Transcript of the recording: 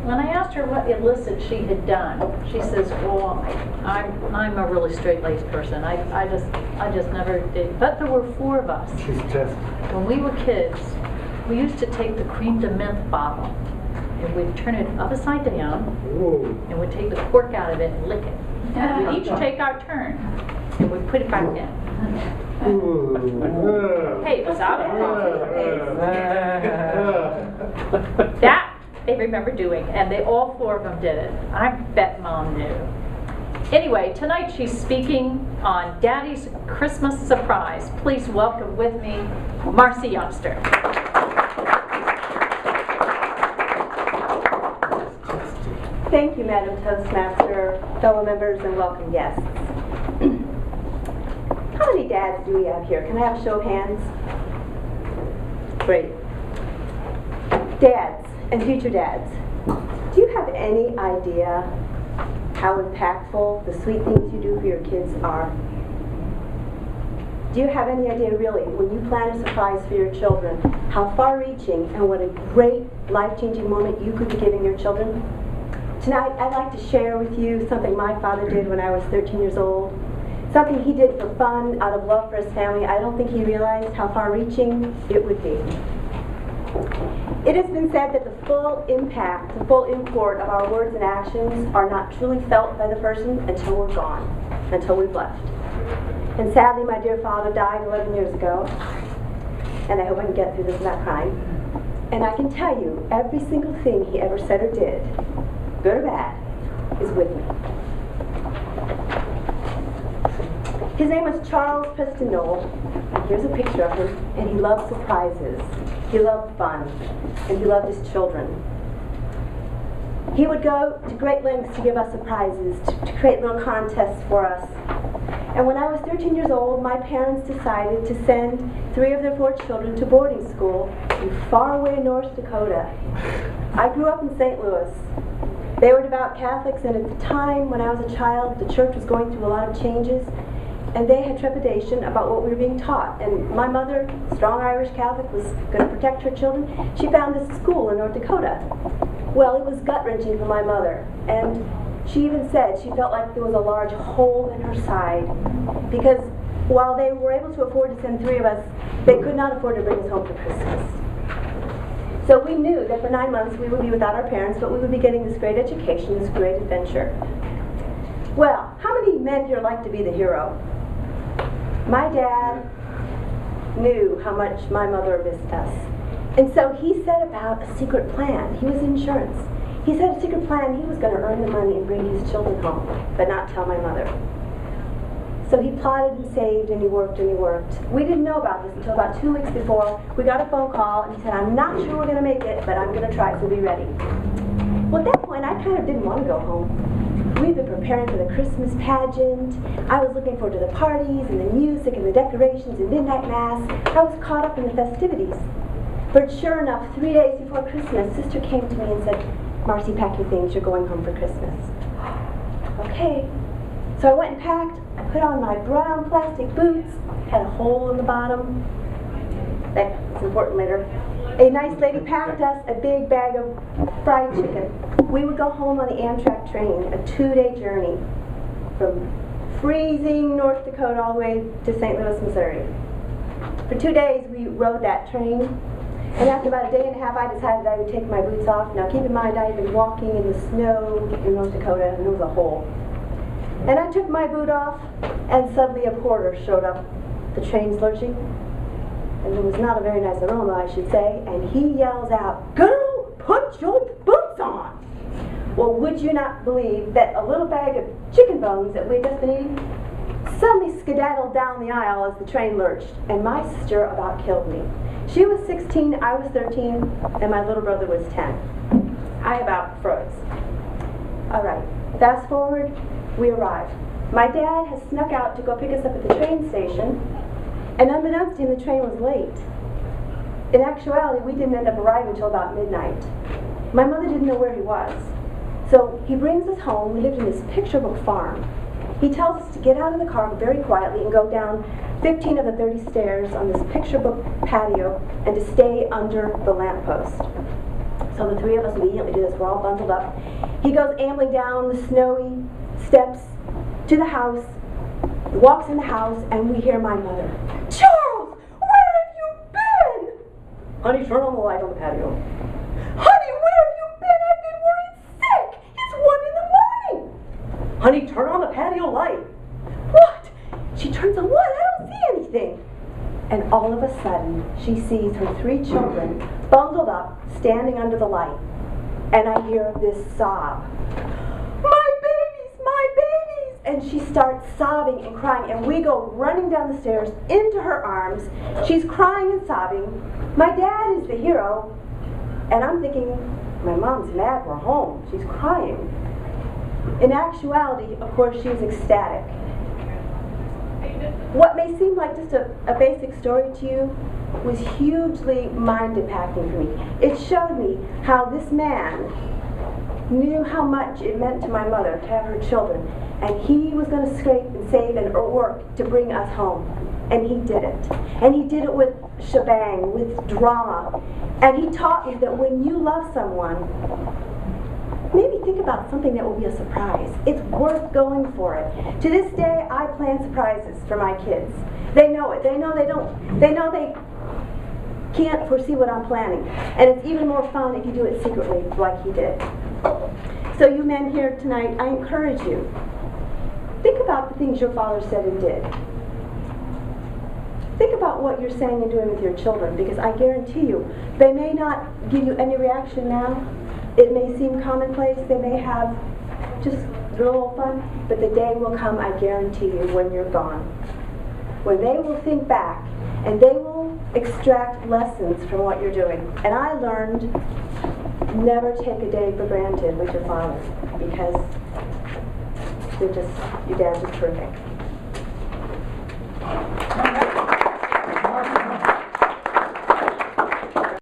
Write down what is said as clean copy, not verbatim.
when I asked her what illicit she had done, she says, "Well, I'm a really straight-laced person. I just never did." But there were 4 of us. She's tested. When we were kids, we used to take the cream de menthe bottle and we'd turn it upside down. Whoa. And we'd take the cork out of it and lick it. And we'd each take our turn and we'd put it back in. Hey, it was out of coffee. That they remember doing, and all 4 of them did it. I bet Mom knew. Anyway, tonight she's speaking on Daddy's Christmas Surprise. Please welcome with me Marcy Youngster. Thank you, Madam Toastmaster, fellow members, and welcome guests. How many dads do we have here? Can I have a show of hands? Great. Dads and future dads, do you have any idea how impactful the sweet things you do for your kids are? Do you have any idea, really, when you plan a surprise for your children, how far-reaching and what a great life-changing moment you could be giving your children? Tonight, I'd like to share with you something my father did when I was 13 years old. Something he did for fun, out of love for his family. I don't think he realized how far-reaching it would be. It has been said that the full impact, the full import of our words and actions are not truly felt by the person until we're gone, until we've left. And sadly, my dear father died 11 years ago, and I hope I can get through this without crying. And I can tell you, every single thing he ever said or did, good or bad, is with me. His name was Charles Preston Knoll. Here's a picture of him, and he loved surprises. He loved fun, and he loved his children. He would go to great lengths to give us surprises, to create little contests for us. And when I was 13 years old, my parents decided to send 3 of their 4 children to boarding school in faraway North Dakota. I grew up in St. Louis. They were devout Catholics, and at the time when I was a child, the church was going through a lot of changes, and they had trepidation about what we were being taught. And my mother, strong Irish Catholic, was going to protect her children. She found this school in North Dakota. Well, it was gut-wrenching for my mother, and she even said she felt like there was a large hole in her side, because while they were able to afford to send 3 of us, they could not afford to bring us home for Christmas. So we knew that for 9 months we would be without our parents, but we would be getting this great education, this great adventure. Well, how many men here like to be the hero? My dad knew how much my mother missed us. And so he set about a secret plan. He was insurance. He set a secret plan. He was going to earn the money and bring his children home, but not tell my mother. So he plotted and saved, and he worked and he worked. We didn't know about this until about 2 weeks before. We got a phone call, and he said, "I'm not sure we're going to make it, but I'm going to try, so be ready." Well, at that point, I kind of didn't want to go home. We'd been preparing for the Christmas pageant. I was looking forward to the parties and the music and the decorations and midnight mass. I was caught up in the festivities. But sure enough, 3 days before Christmas, Sister came to me and said, "Marcy, pack your things. You're going home for Christmas." Okay. So I went and packed. I put on my brown plastic boots. Had a hole in the bottom. That's important later. A nice lady packed us a big bag of fried chicken. We would go home on the Amtrak train, a 2-day journey from freezing North Dakota all the way to St. Louis, Missouri. For 2 days we rode that train, and after about a day and a half I decided I would take my boots off. Now keep in mind I had been walking in the snow in North Dakota, and there was a hole. And I took my boot off, and suddenly a porter showed up. The train's lurching, and there was not a very nice aroma, I should say, and he yells out, "Girl, put your boots on!" Well, would you not believe that a little bag of chicken bones that we had just been eating suddenly skedaddled down the aisle as the train lurched, and my sister about killed me. She was 16, I was 13, and my little brother was 10. I about froze. All right, fast forward, we arrive. My dad has snuck out to go pick us up at the train station, and unbeknownst to him, the train was late. In actuality, we didn't end up arriving until about midnight. My mother didn't know where he was. So he brings us home. We lived in this picture book farm. He tells us to get out of the car very quietly and go down 15 of the 30 stairs on this picture book patio and to stay under the lamppost. So the three of us immediately do this. We're all bundled up. He goes ambling down the snowy steps to the house, walks in the house, and we hear my mother. Charles, where have you been? Honey, turn on the light on the patio. Honey, where have you been? I've been worried sick. It's 1 a.m. Honey, turn on the patio light. What? She turns on what? I don't see anything. And all of a sudden, she sees her 3 children bundled up, standing under the light. And I hear this sob. My babies, my babies! And she starts sobbing and crying, and we go running down the stairs into her arms. She's crying and sobbing. My dad is the hero. And I'm thinking, my mom's mad we're home. She's crying. In actuality, of course, she was ecstatic. What may seem like just a basic story to you was hugely mind-impacting for me. It showed me how this man knew how much it meant to my mother to have her children, and he was going to scrape and save and work to bring us home. And he did it. And he did it with shebang, with drama. And he taught me that when you love someone, maybe think about something that will be a surprise. It's worth going for it. To this day, I plan surprises for my kids. They know it. They know they can't foresee what I'm planning. And it's even more fun if you do it secretly, like he did. So you men here tonight, I encourage you. Think about the things your father said and did. Think about what you're saying and doing with your children, because I guarantee you, they may not give you any reaction now. It may seem commonplace, they may have just a little fun, but the day will come, I guarantee you, when you're gone. When they will think back, and they will extract lessons from what you're doing. And I learned never take a day for granted with your father, because your dad's just terrific.